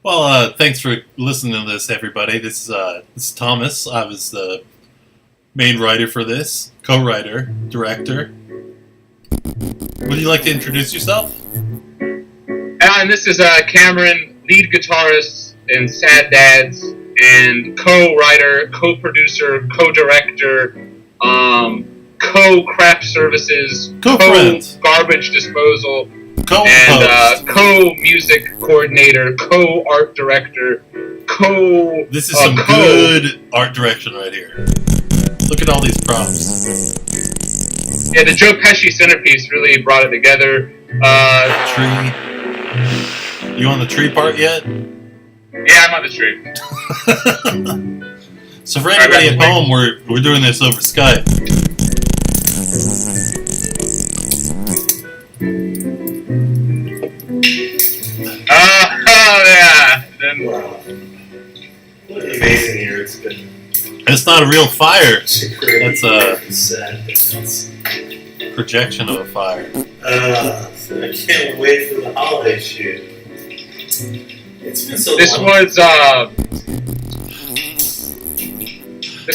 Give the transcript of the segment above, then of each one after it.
Well, thanks for listening to this, everybody. This is Thomas. I was the main writer for this, co-writer, director. Would you like to introduce yourself? And this is Cameron, lead guitarist in Sad Dads, and co-writer, co-producer, co-director, co-craft services, Co-friends. co-garbage disposal, Co-host. and co-music coordinator, co-art director, This is some good art direction right here. Look at all these props. Yeah, the Joe Pesci centerpiece really brought it together. Tree. You on the tree part yet? Yeah, I'm on the tree. So for anybody at home, we're doing this over Skype. Oh yeah. Wow. What an amazing year it's been. It's not a real fire. That's a sad. projection of a fire. I can't wait for the holiday shoot. It's been so This long.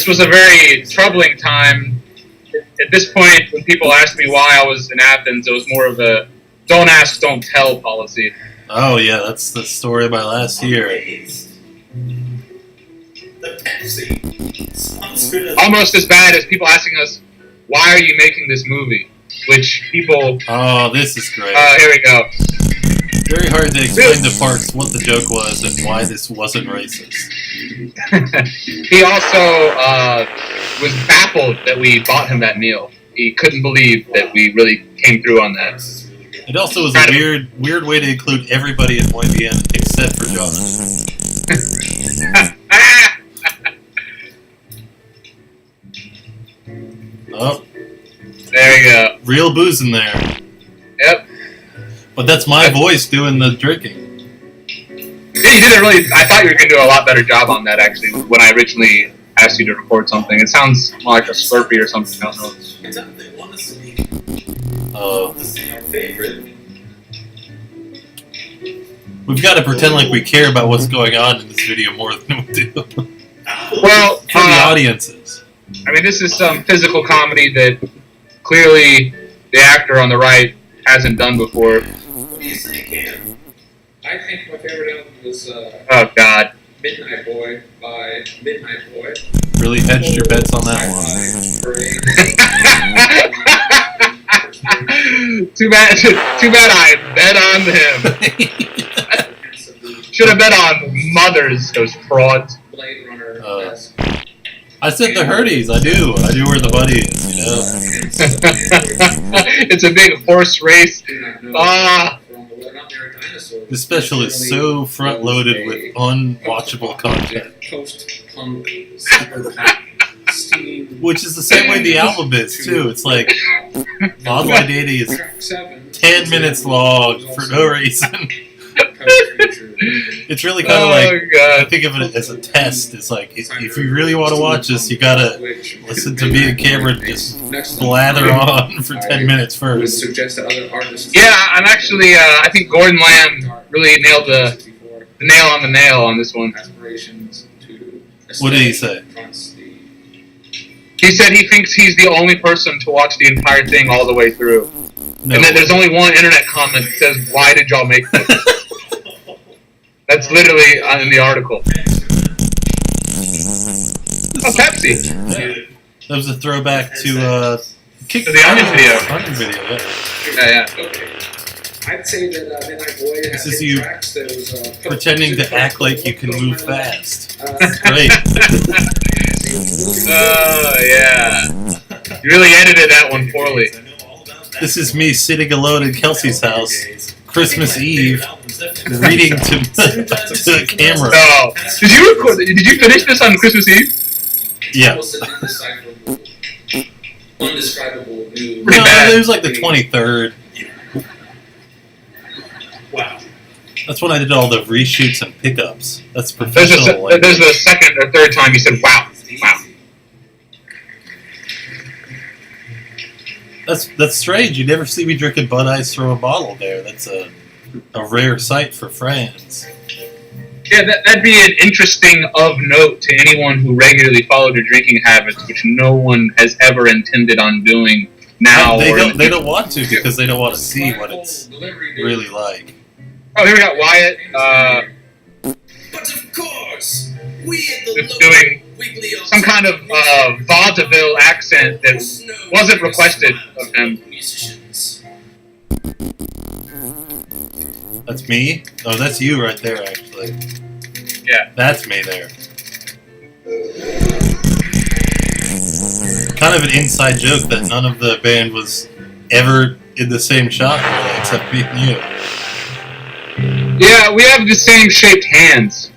was a very troubling time. At this point, when people asked me why I was in Athens, it was more of a "don't ask, don't tell" policy. Oh yeah, that's the story of my last year. The Pepsi. Almost as bad as people asking us, "Why are you making this movie?" Which people. Oh, this is great. Here we go. Very hard to explain to Parks what the joke was and why this wasn't racist. He also was baffled that we bought him that meal. He couldn't believe that we really came through on that. It also was a weird way to include everybody in YBN except for Josh. Oh, There you go. real booze in there. Yep. But that's my voice doing the drinking. Yeah, you did it really. I thought you were going to do a lot better job on that, actually, when I originally asked you to record something. It sounds more like a Slurpee or something. I don't know. They want us to be Oh, our favorite. we've got to pretend like we care about what's going on in this video more than we do for Well, the audiences. I mean, this is some physical comedy that clearly the actor on the right hasn't done before. What do you think, Cam? I think my favorite album was Oh, God. Midnight Boy by Midnight Boy. Really hedged your bets on that one. Too bad I bet on him. Should have bet on Mothers, those frauds. Blade Runner. I said the Hurdies. I do where the buddy is, you know. It's a big horse race. Ah. This special is so front-loaded with unwatchable content. Post-punk, cyberpunk, steam. Which is the same way the album is, too. It's like, Online Data is Track 7. 10 minutes long for no reason. It's really kind of Oh, like, God. I think of it as a test. It's like, if you really want to watch this, you gotta listen to me and Cameron just blather on for 10 minutes Would first. suggest that other artists. Yeah, I'm actually, I think Gordon Lamb really nailed the nail on the nail on this one. Aspirations to What did he say? He said he thinks he's the only person to watch the entire thing all the way through. No. And then there's only one internet comment that says, "Why did y'all make this?" That's literally in the article. Oh, Pepsi. That was a throwback to To the Onion video. Onion video, yeah. Yeah. Okay. I'd say that Midnight Boy This has is you tracks that was Pretending to act like you can move fast. Uh, Great. Oh, yeah. You really edited that one poorly. This is me sitting alone in Kelsey's house, Christmas Eve, reading to the camera. Oh. Did you finish this on Christmas Eve? Yeah. Almost an undescribable new. Pretty No, bad. it was like the 23rd. Wow. That's when I did all the reshoots and pickups. That's There's professional. the second or third time you said, "Wow." Wow. That's strange. You never see me drinking Bud Ice from a bottle there. That's a rare sight for France. Yeah, that'd be an interesting of note to anyone who regularly followed your drinking habits, which no one has ever intended on doing now. They don't want to because they don't want to see what it's really like. Oh, here we got Wyatt. But of course, we at the Just doing weekly some kind of vaudeville accent that wasn't requested of him. Musicians. That's me? Oh, that's you right there, actually. Yeah. That's me there. Kind of an inside joke that none of the band was ever in the same shot, really, except me and you. Yeah, we have the same shaped hands.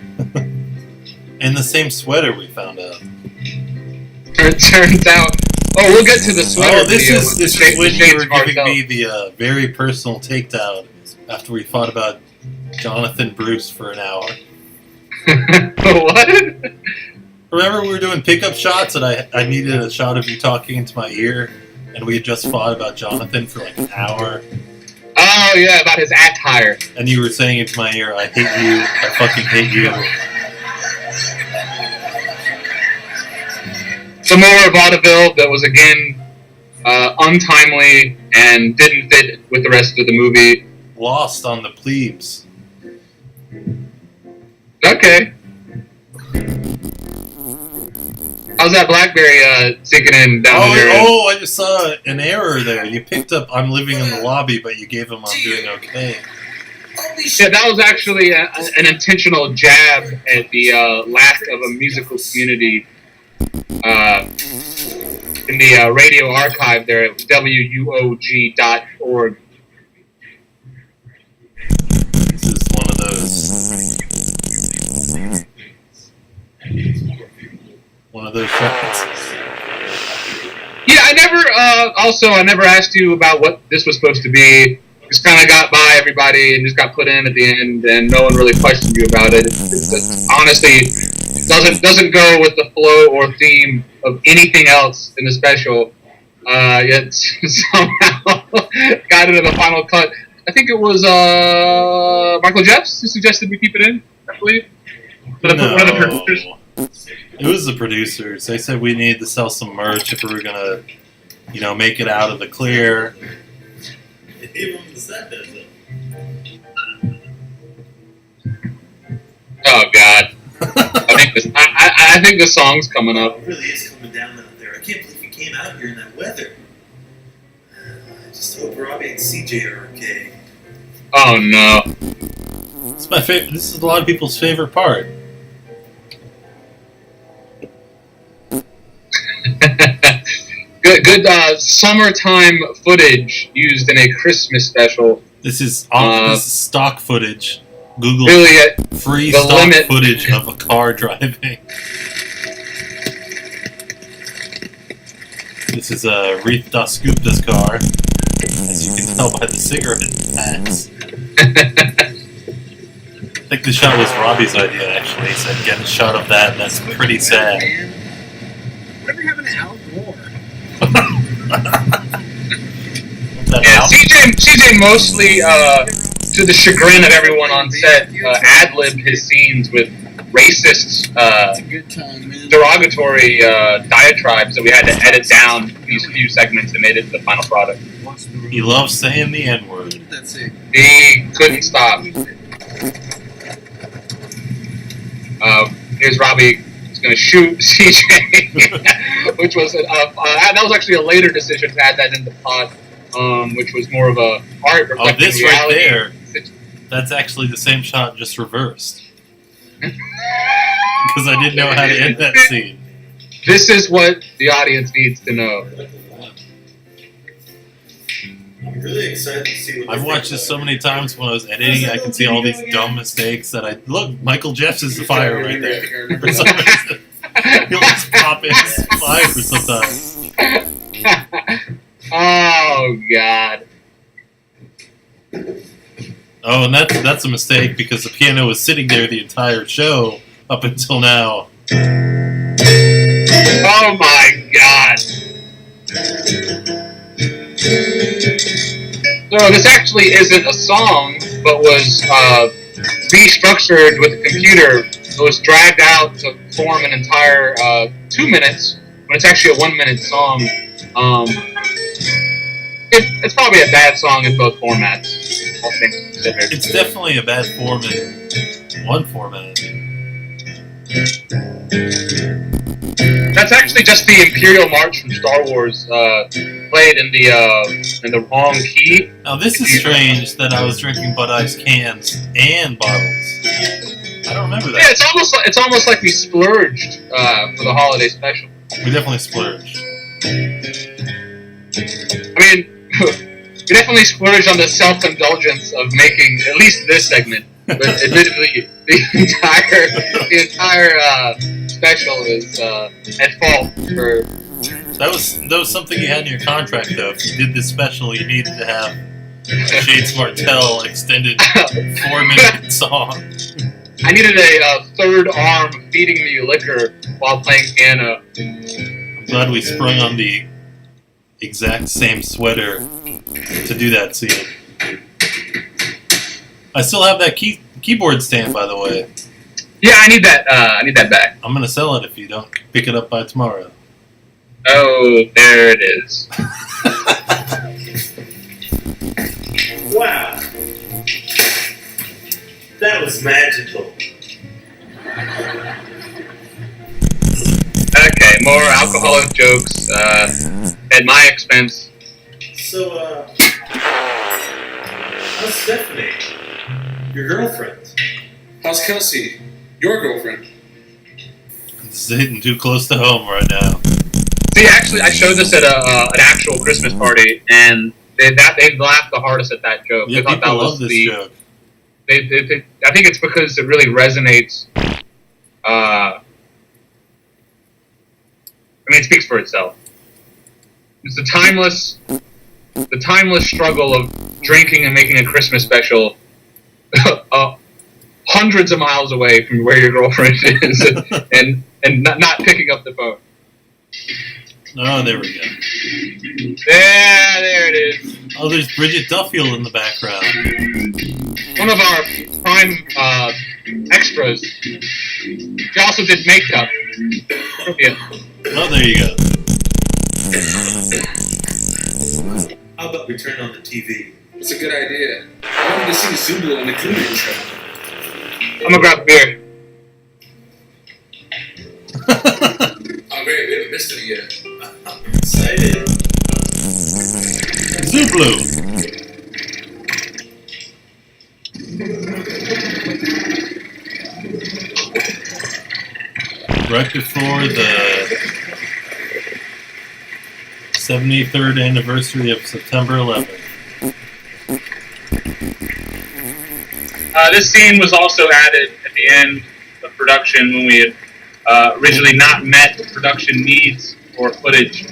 And the same sweater, we found out. It turns out. Oh, we'll get to the sweater. Oh, this video is with when you were giving ourselves. me the very personal takedown after we fought about Jonathan Bruce for an hour. What? Remember we were doing pickup shots and I needed a shot of you talking into my ear and we had just fought about Jonathan for like an hour. Oh, yeah, about his attire. And you were saying into my ear, I hate you, I fucking hate you. Some more vaudeville that was, again, untimely and didn't fit with the rest of the movie. Lost on the plebes. Okay. How's that Blackberry sinking in down here? Oh, I just saw an error there. You picked up I'm living in the lobby, but you gave him I'm doing okay. Yeah, that was actually an intentional jab at the lack of a musical community in the radio archive there at wuog.org. This is one of those. One of those shots. Yeah, I never asked you about what this was supposed to be. Just kind of got by everybody and just got put in at the end, and no one really questioned you about it. It honestly doesn't go with the flow or theme of anything else in the special. Yet somehow got into the final cut. I think it was Michael Jeffs who suggested we keep it in, I believe. One of the producers. It was the producers. They said we needed to sell some merch if we were gonna, make it out of the clear. Oh God! I think the song's coming up. It really is coming down out there. I can't believe you came out here in that weather. I just hope Robbie and CJ are okay. Oh no! It's my favorite. This is a lot of people's favorite part. Good summertime footage used in a Christmas special. This is stock footage. Google Really, free the stock limit. footage of a car driving. This is Reith Dasgupta's car, as you can tell by the cigarette packs. I think the shot was Robbie's idea, actually. He said, get a shot of that, and that's pretty sad. Whatever happened to Al Gore? Yeah, CJ mostly, to the chagrin of everyone on set, ad-libbed his scenes with racist, derogatory diatribes that we had to edit down these few segments and made it the final product. He loves saying the N-word. That's it. He couldn't stop. Here's Robbie. He's going to shoot CJ, which was that was actually a later decision to add that in the pod, which was more of a art reflecting this reality. right there, that's actually the same shot, just reversed. Because I didn't know how to end that scene. This is what the audience needs to know. I'm really excited to see what I've watched this so many times when I was editing, I can see all these dumb mistakes that look, Michael Jeffs is the fire right there. For some reason. He'll just pop in fire sometimes. Oh, God. Oh, and that's a mistake because the piano was sitting there the entire show up until now. Oh, my God. So this actually isn't a song, but was be structured with a computer, it was dragged out to form an entire 2 minutes when it's actually a 1 minute song. It's probably a bad song in both formats, all things considered. It's definitely a bad form in one format. That's actually just the Imperial March from Star Wars, played in the wrong key. Now this is strange that I was drinking Bud Ice cans and bottles. I don't remember that. Yeah, it's almost like we splurged for the holiday special. We definitely splurged. I mean, we definitely splurged on the self-indulgence of making at least this segment. But admittedly, the entire special is at fault for. That was something you had in your contract, though. If you did this special, you needed to have a Shades Martell extended 4-minute song. I needed a third arm feeding me liquor while playing piano. I'm glad we sprung on the exact same sweater to do that scene. I still have that keyboard stand, by the way. Yeah, I need that. I need that back. I'm gonna sell it if you don't pick it up by tomorrow. Oh, there it is. Wow. That was magical. Okay, more alcoholic jokes at my expense. So, how's Stephanie? Your girlfriend? How's Kelsey? Your girlfriend? It's hitting too close to home right now. See, actually, I showed this at an actual Christmas party, and they laughed the hardest at that joke. Yeah, they thought people that love was this the. joke. I think it's because it really resonates. I mean, it speaks for itself. It's the timeless struggle of drinking and making a Christmas special, hundreds of miles away from where your girlfriend is, and not picking up the phone. Oh, there we go. Yeah, there it is. Oh, there's Bridget Duffield in the background. One of our prime extras. She also did makeup. Yeah. Oh, there you go. How about we turn on the TV? That's a good idea. I wanted to see Zulu on the Cleaning Show. I'm gonna grab a beer. Oh, great. We haven't missed it yet. I'm excited. Zublu. Right before the 73rd anniversary of September 11th. This scene was also added at the end of production when we had originally not met production needs for footage.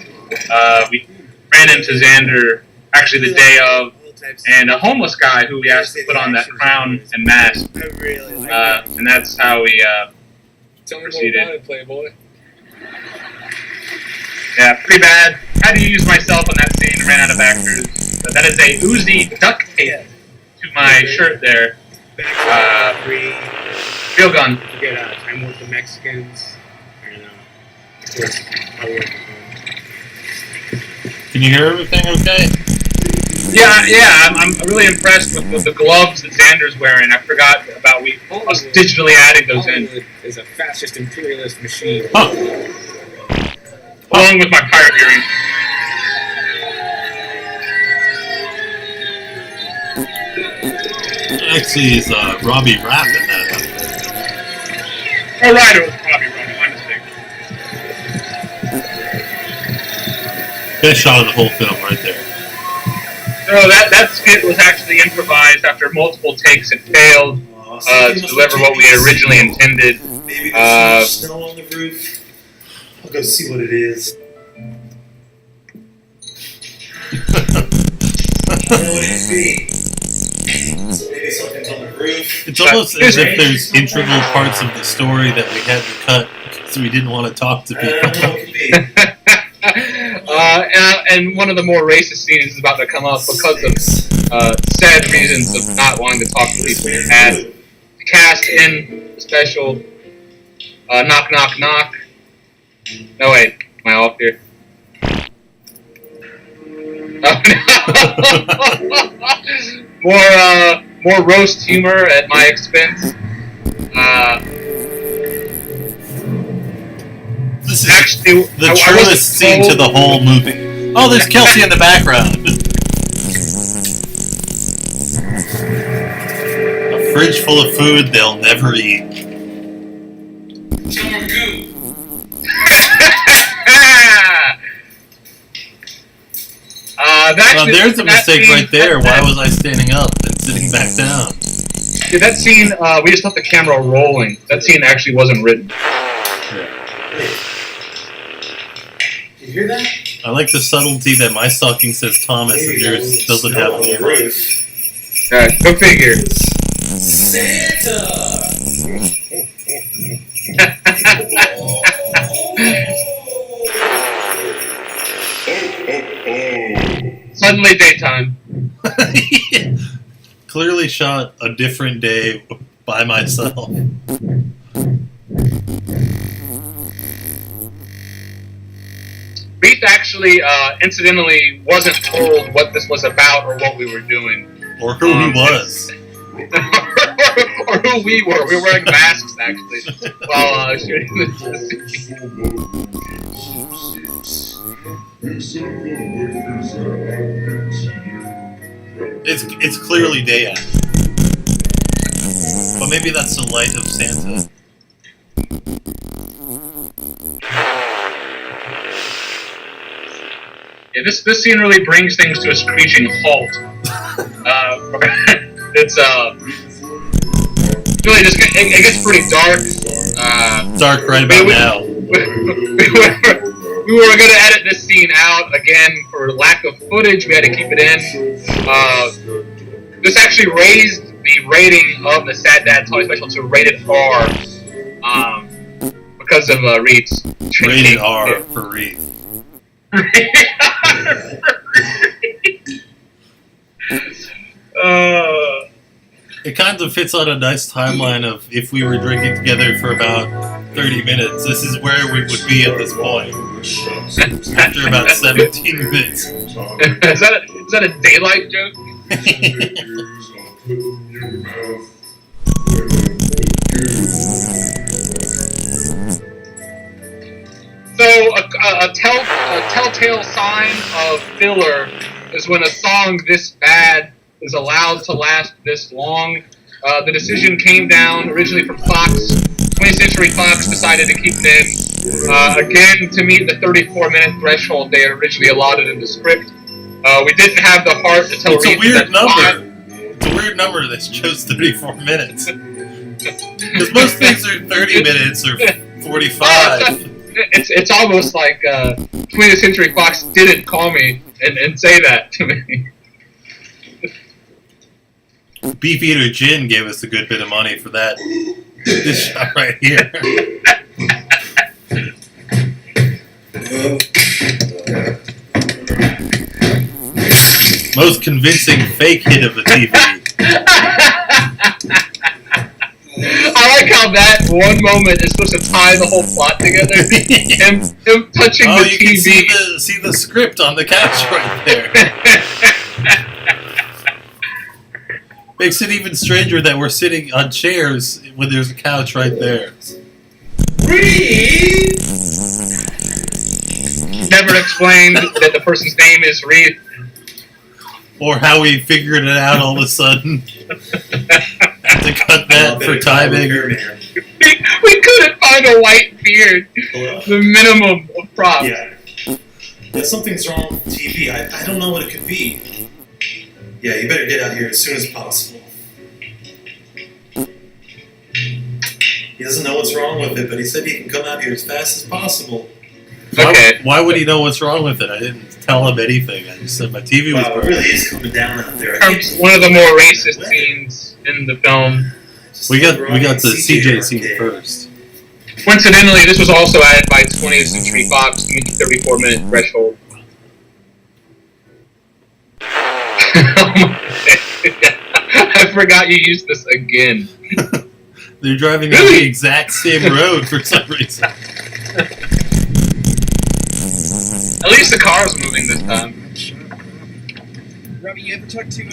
We ran into Xander actually the day of, and a homeless guy who we asked to put on that crown and mask. And that's how we Tell me proceeded. more about it, Playboy. Yeah, pretty bad. Had to use myself on that scene, ran out of actors. But that is a Uzi duct tape to my shirt there. Field gun. Get Time with the Mexicans, and of course, I work with Can you hear everything okay? Yeah, I'm really impressed with the gloves that Xander's wearing. I forgot about us digitally adding those in. Hollywood is a fascist imperialist machine. Huh. Along with my pirate earring. Actually, is Robbie Rapp in that? Oh, right, it was Robbie, my mistake. Best shot of the whole film right there. No, that skit was actually improvised after multiple takes had failed to deliver what we had originally intended. Maybe there's some snow on the roof. I'll go see what it is. I don't know what it could be. So maybe something's on the roof. It's almost as if there's integral parts of the story that we had to cut because we didn't want to talk to I don't know what people. it could be. And one of the more racist scenes is about to come up because of sad reasons of not wanting to talk to people who had last in special. Knock, knock, knock. No, wait. Am I off here? Oh, no. More roast humor at my expense. This is Actually, the I truest wasn't scene to told- the whole movie. Oh, there's Kelsey in the background. A fridge full of food they'll never eat. Someone go. Well, there's a mistake scene- right there. Why was I standing up and sitting back down? Yeah, that scene, we just left the camera rolling. That scene actually wasn't written. You hear that? I like the subtlety that my stocking says Thomas and yours doesn't have a name on it. Go figure. Santa! Suddenly daytime. Clearly shot a different day by myself. Beef actually, incidentally, wasn't told what this was about or what we were doing. Or who he was. Or who we were. We were wearing masks, actually, while shooting this scene. It's clearly day out. But maybe that's the light of Santa. Yeah, this scene really brings things to a screeching halt. It's really just it gets pretty dark. Dark right about now. We were going to edit this scene out again for lack of footage. We had to keep it in. This actually raised the rating of the Sad Dad Toy Special to rated R because of Reed's Rated R for Reed. It kind of fits on a nice timeline of if we were drinking together for about 30 minutes, this is where we would be at this point. After about 17 minutes. Is that a daylight joke? So a telltale sign of filler is when a song this bad is allowed to last this long. The decision came down originally from Fox. 20th Century Fox decided to keep it in, again, to meet the 34-minute threshold they had originally allotted in the script. We didn't have the heart to tell It's a Reed weird that's fine. number. It's a weird number that chose 34 minutes. Because most things are 30 minutes or 45. It's almost like 20th Century Fox didn't call me and say that to me. Beef Eater Gin gave us a good bit of money for that. This shot right here. Most convincing fake hit of the TV. I like how that one moment is supposed to tie the whole plot together. Him touching Oh, the you TV. can see the script on the couch right there. Makes it even stranger that we're sitting on chairs when there's a couch right there. Reed! Never explained that the person's name is Reed. Or how we figured it out all of a sudden. Have to cut that for timing. We couldn't find a white beard. The minimum of props. Yeah, something's wrong with the TV. I don't know what it could be. Yeah, you better get out here as soon as possible. He doesn't know what's wrong with it, but he said he can come out here as fast as possible. Okay. Why would he know what's wrong with it? I didn't tell him anything. I just said my TV was Wow, it broken. really is coming down out there. One of the more racist scenes in the film. We got the CJ scene first. Coincidentally, this was also added by 20th Century Fox to meet the 34-minute threshold. I forgot you used this again. They're driving down the exact same road for some reason. At least the car's moving this time. Robbie, you ever talk to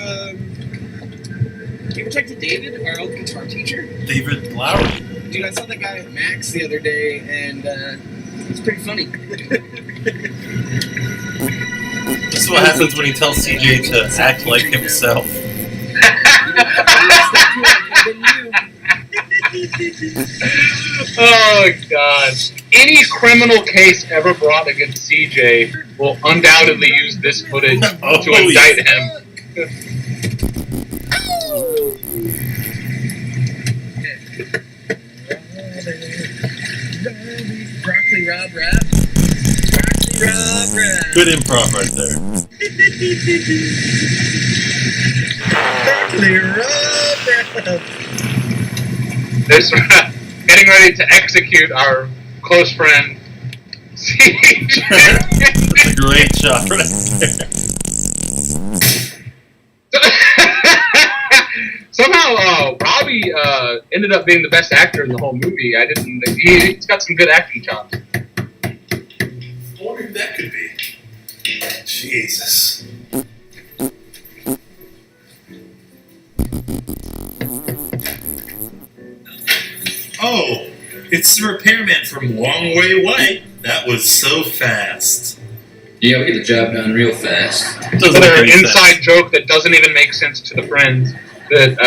David, our old guitar teacher? David Lowry. Dude, I saw that guy Max the other day, and it's pretty funny. This is what happens when he tells CJ to act like himself. Oh, God. Any criminal case ever brought against CJ will undoubtedly use this footage to indict him. Broccoli Rob rap. Broccoli Rob rap. Good improv right there. Broccoli Rob rap. This getting ready to execute our close friend CJ. That's a great shot right there. Somehow, Robbie ended up being the best actor in the whole movie. He's got some good acting chops. I wonder who that could be. Jesus. Oh, it's the repairman from Long Way White. That was so fast. Yeah, we get the job done real fast. Another inside joke that doesn't even make sense to the friends that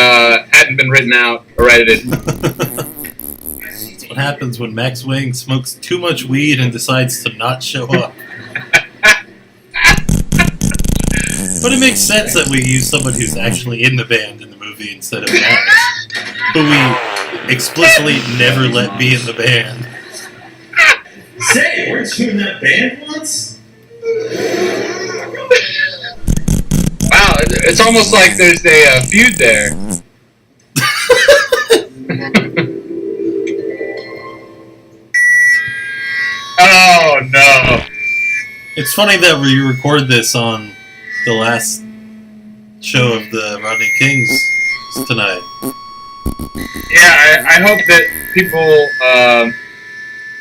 hadn't been written out or edited. That's what happens when Max Wang smokes too much weed and decides to not show up. But it makes sense that we use someone who's actually in the band in the movie instead of Max, who we explicitly never let be in the band. Say, weren't you in that band once? Wow, it's almost like there's a feud there. Oh no! It's funny that we recorded this on the last show of the Rodney Kings tonight. Yeah, I hope that people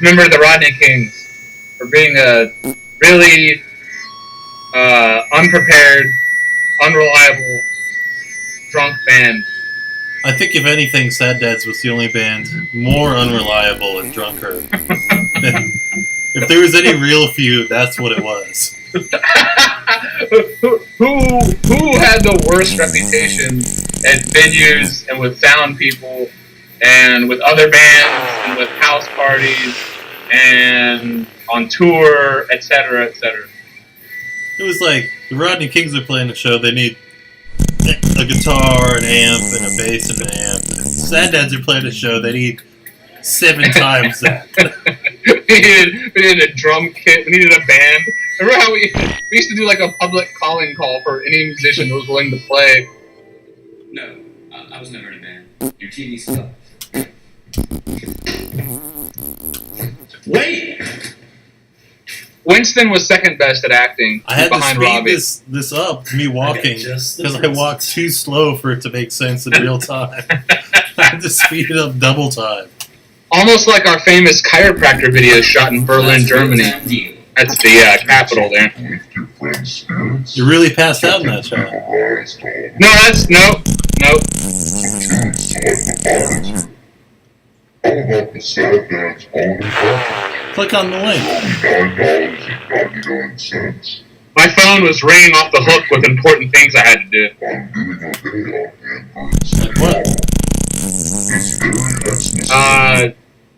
remember the Rodney Kings for being a really unprepared, unreliable, drunk band. I think if anything, Sad Dads was the only band more unreliable and drunker. If there was any real feud, that's what it was. Who had the worst reputation at venues and with sound people and with other bands and with house parties and on tour, etc., etc. It was like, the Rodney Kings are playing a show, they need a guitar, an amp, and a bass and an amp. Sad Dads are playing a show, they need 7 times that. we needed a drum kit, we needed a band. Remember how we used to do like a public calling call for any musician who was willing to play? No, I was never in a band. Your TV stuff. Wait! Winston was second best at acting. I had to behind speed Robbie. this up, me walking, just the because I walked too slow for it to make sense in real time. I had to speed it up double time. Almost like our famous chiropractor video shot in Berlin, Germany. That's the capital there. You really passed out in that shot. No, that's nope. Click on the link. My phone was ringing off the hook with important things I had to do. Like what?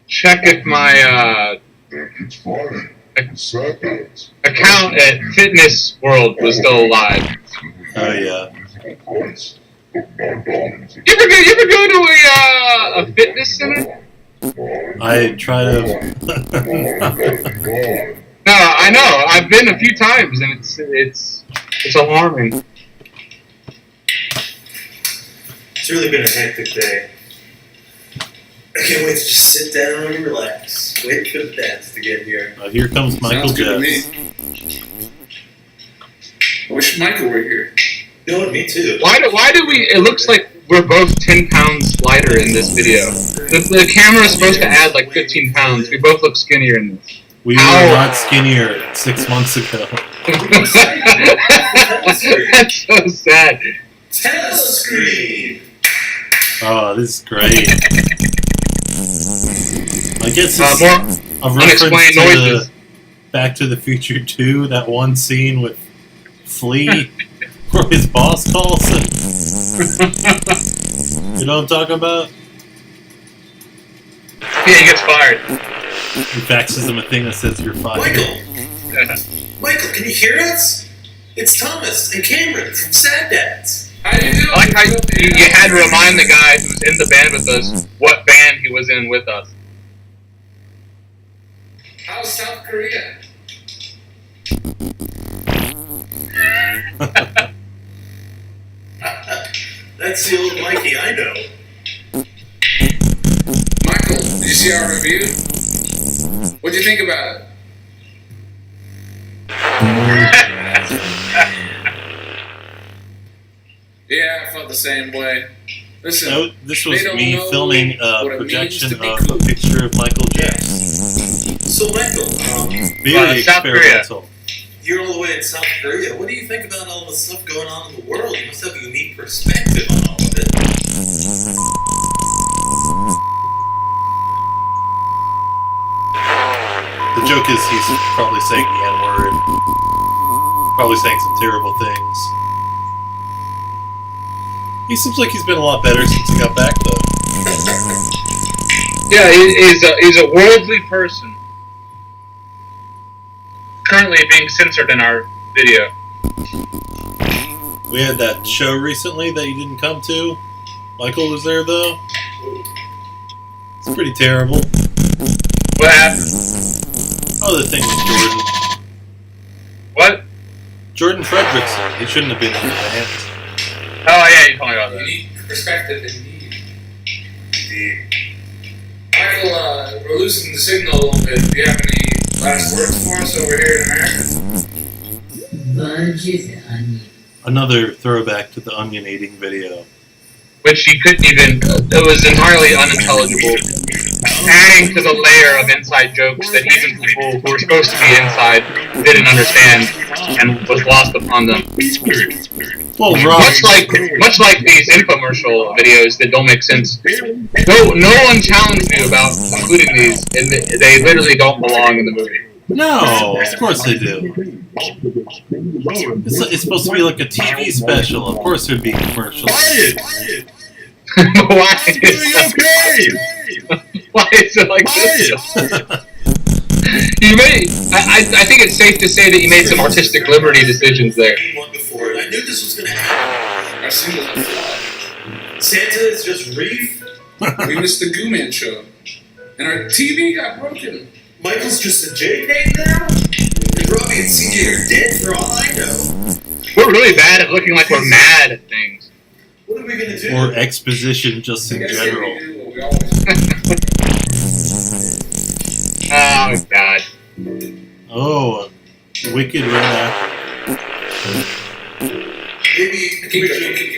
Check if my account at Fitness World was still alive. Oh yeah. You ever go to a fitness center? I try to. No, I know. I've been a few times, and it's alarming. It's really been a hectic day. I can't wait to just sit down and relax. Wait for the dance to get here. Here comes Michael Sounds good to Jeffs. me. I wish Michael were here. No, me too. Why do we? It looks like we're both 10 pounds lighter lighter in this video. The camera is supposed to add like 15 pounds. We both look skinnier in this. We were not skinnier 6 months ago. That's so sad. Telescreen. Oh, this is great. I guess it's More a reference unexplained to noises. Back to the Future 2, that one scene with Flea, where his boss calls him. You know what I'm talking about? Yeah, he gets fired. He faxes him a thing that says you're fired. Michael, can you hear us? It's Thomas and Cameron from Sad Dads. How you doing? I like how you had to remind the guy who's in the band with us what band he was in with us. How's South Korea? That's the old Mikey I know. Michael, did you see our review? What'd you think about it? Yeah, I felt the same way. Listen, So, this was they don't me know filming what a it projection means to be of cool. a picture of Michael Jackson. So, Michael, Very South Korea. experimental. you're all the way in South Korea. What do you think about all the stuff going on in the world? You must have a unique perspective on all of it. The joke is he's probably saying the N-word. Probably saying some terrible things. He seems like he's been a lot better since he got back, though. Yeah, he's a worldly person. Currently being censored in our video. We had that show recently that you didn't come to. Michael was there, though. It's pretty terrible. What happened? Oh, the thing with Jordan. What? Jordan Fredrickson. He shouldn't have been in the band. Oh yeah, you told me about that. Unique perspective indeed. Michael, we're losing the signal a little bit. Do you have any last words for us over here in America? Another throwback to the onion eating video. Which you couldn't even. It was entirely unintelligible. Adding to the layer of inside jokes that even people who were supposed to be inside didn't understand and was lost upon them. Well, Rob, Much like these infomercial videos that don't make sense. No one challenged you about including these, and they literally don't belong in the movie. no, of course they do. It's supposed to be like a TV special. Of course there'd be commercials. Why is it like this? You made. I think it's safe to say that you made some artistic liberty decisions there. One before, and I knew this was going to happen. Our singles are flawed. Santa is just Reef. We missed the Goo Man show. And our TV got broken. Michael's just a JPEG now. And Robbie and CJ are dead for all I know. We're really bad at looking like we're mad at things. What are we going to do? Or exposition just I in guess general. we do what we always do. Oh God. Oh, Wicked ran out. Maybe Keep drinking.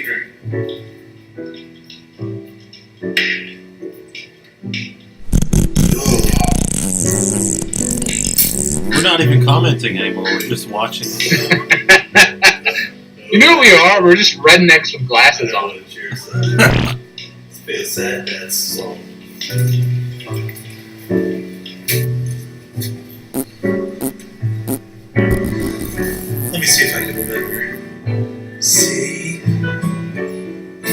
We're not even commenting anymore. We're just watching. You know what we are? We're just rednecks with glasses on. Cheers. It's a sad dad song. Let me see if I can remember. C E.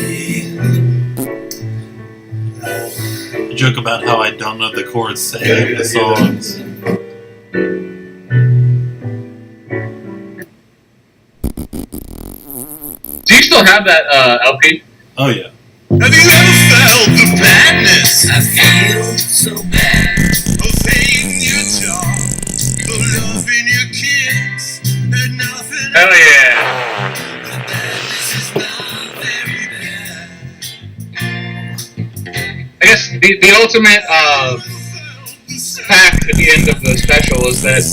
A joke about how I don't know the chords to any of the songs. Do you still have that LP? Oh yeah. Have you ever felt the madness? I feel so bad. Of hating your job, of loving your kids, and nothing Hell yeah. I guess the ultimate fact at the end of the special is that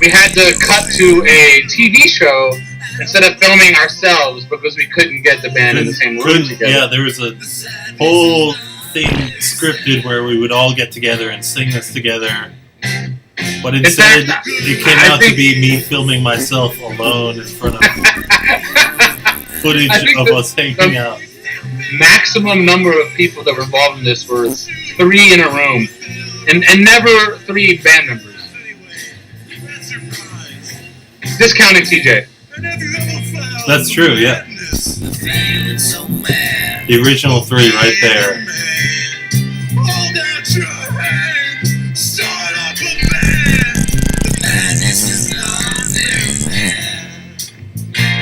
we had to cut to a TV show instead of filming ourselves because we couldn't get the band in the same room together. Yeah, there was a whole thing scripted where we would all get together and sing this together. But instead, it came out to be me filming myself alone in front of footage of us hanging out. Maximum number of people that were involved in this were 3 in a room, and never 3 band members. Discounting TJ. That's true, yeah. The original 3 right there.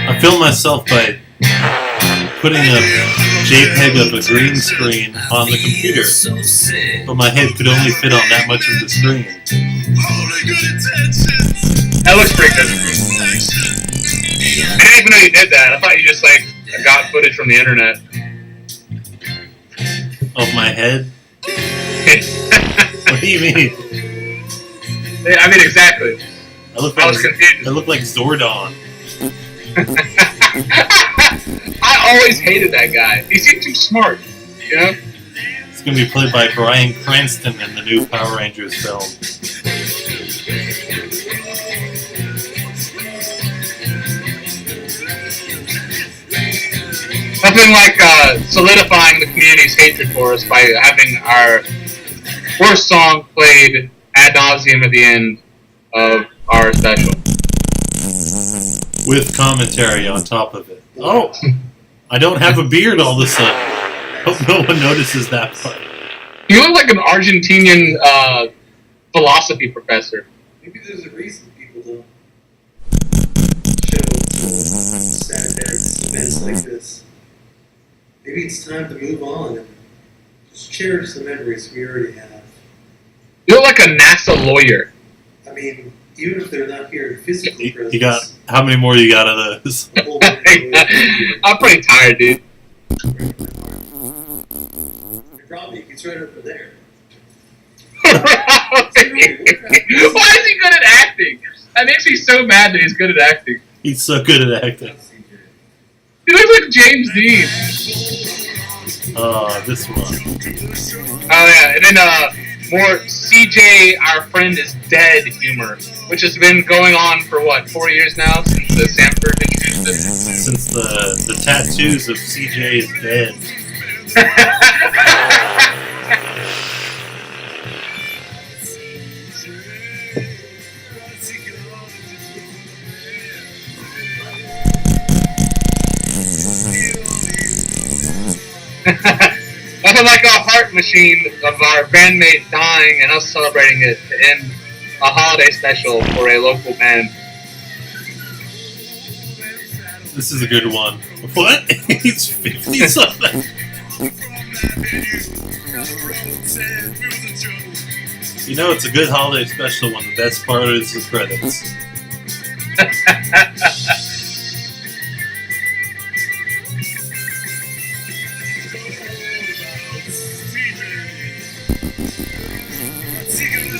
I filmed myself by putting a JPEG of a green screen on the computer, but my head could only fit on that much of the screen. That looks pretty good. I didn't even know you did that. I thought you just like got footage from the internet. Of my head? What do you mean? I mean, exactly. I look like Zordon. I always hated that guy. He seemed too smart, you know? It's going to be played by Bryan Cranston in the new Power Rangers film. Nothing like solidifying the community's hatred for us by having our worst song played ad nauseum at the end of our special. With commentary on top of it. Oh! I don't have a beard all of a sudden. Hope no one notices that part. You look like an Argentinian philosophy professor. Maybe there's a reason people don't show sad events like this. Maybe it's time to move on and just cherish the memories we already have. You look like a NASA lawyer. I mean, even if they're not here in physical presence. You got, how many more you got of those? I'm pretty tired, dude. Robbie, he's right over there. Why is he good at acting? That makes me so mad that he's good at acting. He's so good at acting. He looks like James Dean. This one. Oh yeah, and then more CJ, our friend is dead humor, which has been going on for what, 4 years now since the Sanford introduced it. Since the tattoos of CJ is dead. Nothing like a heart machine of our bandmate dying and us celebrating it to end a holiday special for a local band. This is a good one. What? He's 50-something. You know, it's a good holiday special when the best part is the credits.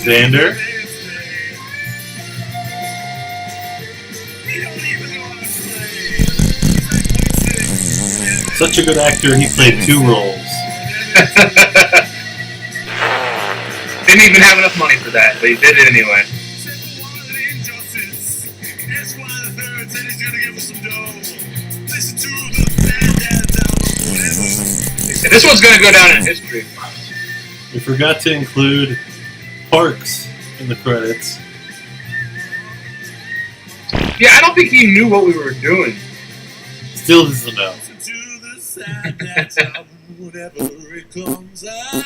Xander. Such a good actor, he played 2 roles. Didn't even have enough money for that, but he did it anyway. And this one's gonna go down in history. We forgot to include Parks in the credits. Yeah, I don't think he knew what we were doing. Still doesn't know. Whenever it comes out.